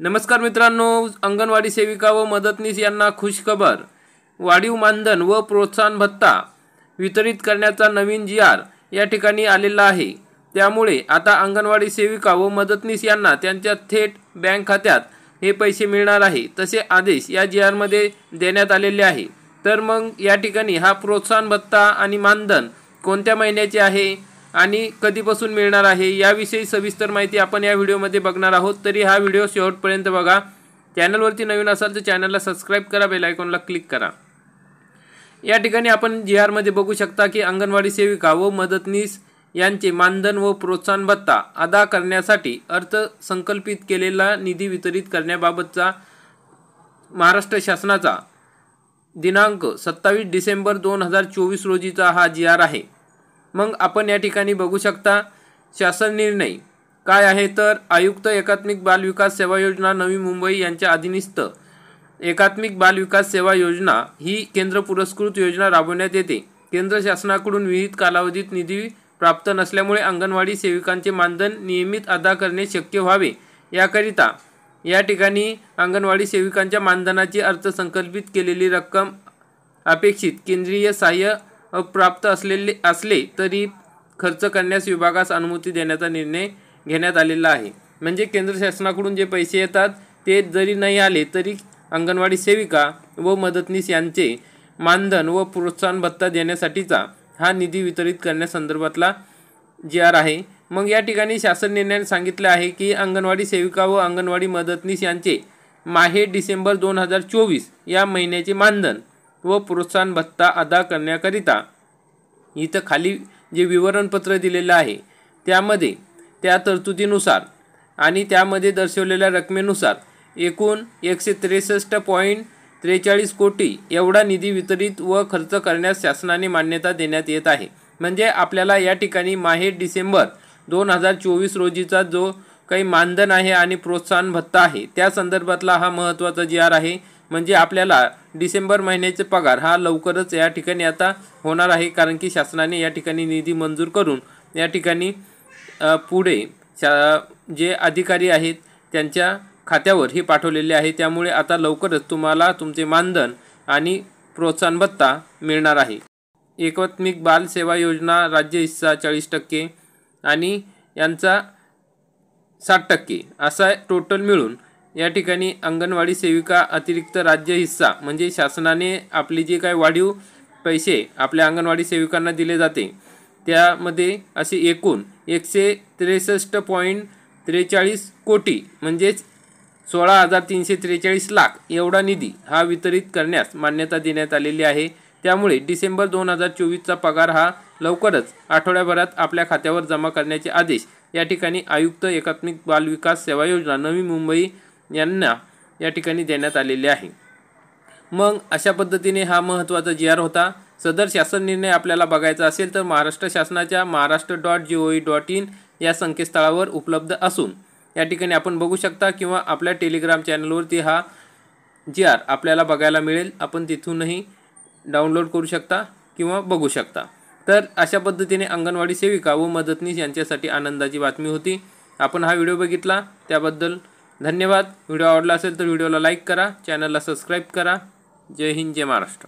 नमस्कार मित्रांनो, अंगणवाडी सेविका व मदतनीस यांना खुशखबर। वाढीव मानधन व प्रोत्साहन भत्ता वितरित करण्याचा नवीन जी.आर. या ठिकाणी आलेला आहे। त्यामुळे आता अंगणवाडी सेविका व मदतनीस यांना त्यांच्या थेट बँक खात्यात हे पैसे मिळणार आहे। तसे आदेश या जी.आर. मध्ये देण्यात आलेले आहे। तर मग या ठिकाणी हा प्रोत्साहन भत्ता आणि मानधन कोणत्या महिन्याचे आहे आणि कधीपासून मिळणार आहे याविषयी सविस्तर माहिती आपण या व्हिडिओमध्ये बघणार आहोत। तरी हा व्हिडिओ शेवटपर्यंत बघा। चॅनलवरती नवीन असाल तर चॅनलला सबस्क्राइब करा, बेल आयकॉनला क्लिक करा। या ठिकाणी आपण जी.आर. मध्ये बघू शकता की अंगणवाडी सेविका व मदतनीस यांचे मानधन व प्रोत्साहन भत्ता अदा करण्यासाठी अर्थसंकल्पित केलेला निधी वितरित करण्याबाबतचा महाराष्ट्र शासनाचा दिनांक 27 डिसेंबर 2024 रोजीचा हा जी.आर. आहे। मग आपण या ठिकाणी बघू शकता शासन निर्णय काय आहे। तर आयुक्त एकात्मिक बाल विकास सेवा योजना नवी मुंबई यांच्या अधीनस्थ एकात्मिक बाल विकास सेवा योजना ही केंद्र पुरस्कृत योजना राबवण्यात येते। केंद्र शासनाकडून विहित कालावधीत निधी प्राप्त नसल्यामुळे अंगणवाडी सेविकांचे मानधन नियमित अदा करणे शक्य व्हावे याकरिता या ठिकाणी अंगणवाडी सेविकांच्या मानधनाची अर्थसंकल्पित केलेली रक्कम अपेक्षित केंद्रीय सहाय्य प्राप्त असले तरी खर्च करण्यास विभागास अनुमती देण्याचा निर्णय घेण्यात आलेला आहे। म्हणजे केंद्र शासनाकडून जे पैसे येतात ते जरी नाही आले तरी अंगणवाडी सेविका व मदतनीस यांचे मानधन व प्रोत्साहन भत्ता देण्यासाठीचा हा निधी वितरित करण्यासंदर्भातला जी.आर. आहे। मग या ठिकाणी शासन निर्णयाने सांगितले आहे की अंगणवाडी सेविका व अंगणवाडी मदतनीस यांचे माहे डिसेंबर 2024 या महिन्याचे मानधन व प्रोत्साहन भत्ता अदा करण्याकरिता इथं खाली जे विवरणपत्र दिलेलं आहे त्यामध्ये त्या तरतुदीनुसार आणि त्यामध्ये दर्शवलेल्या रकमेनुसार एकूण 163.43 कोटी एवढा निधी वितरित व खर्च करण्यास शासनाने मान्यता देण्यात येत आहे। म्हणजे आपल्याला या ठिकाणी माहे डिसेंबर 2024 रोजीचा जो काही मानधन आहे आणि प्रोत्साहन भत्ता आहे त्या संदर्भातला हा महत्त्वाचा जी.आर. आहे। म्हणजे आपल्याला डिसेंबर महिन्याचे पगार हा लवकरच या ठिकाणी आता होणार आहे, कारण की शासनाने या ठिकाणी निधी मंजूर करून या ठिकाणी पुढे जे अधिकारी आहेत त्यांच्या खात्यावर हे पाठवलेले आहे। त्यामुळे आता लवकरच तुम्हाला तुमचे मानधन आणि प्रोत्साहन भत्ता मिळणार आहे। एकात्मिक बाल सेवा योजना राज्य हिस्सा 40% आणि यांचा 60% असा टोटल मिळून या ठिकाणी अंगणवाडी सेविका अतिरिक्त राज्य हिस्सा म्हणजे शासनाने आपली जे काही वाढीव पैसे आपल्या अंगणवाडी सेविकांना दिले जाते त्यामध्ये असे एकूण 163.43 कोटी म्हणजेच 16,343 लाख एवढा निधी हा वितरित करण्यास मान्यता देण्यात आलेली आहे। त्यामुळे डिसेंबर 2024चा पगार हा लवकरच आठवड्याभरात आपल्या खात्यावर जमा करण्याचे आदेश या ठिकाणी आयुक्त एकात्मिक बाल विकास सेवा योजना नवी मुंबई यांना या ठिकाणी देण्यात आलेले आहे। मग अशा पद्धतीने हा महत्त्वाचा जी.आर. होता। सदर शासन निर्णय आपल्याला बघायचा असेल तर महाराष्ट्र शासनाच्या महाराष्ट्र.gov.in या संकेतस्थळावर उपलब्ध असून या ठिकाणी आपण बघू शकता किंवा आपल्या टेलिग्राम चॅनलवरती हा जी.आर. आपल्याला बघायला मिळेल। आपण तिथूनही डाउनलोड करू शकता किंवा बघू शकता। तर अशा पद्धतीने अंगणवाडी सेविका व मदतनीस यांच्यासाठी आनंदाची बातमी होती। आपण हा व्हिडिओ बघितला त्याबद्दल धन्यवाद। व्हिडिओ आवडला असेल तर व्हिडिओला लाईक करा, चॅनलला सबस्क्राईब करा। जय हिंद, जय महाराष्ट्र।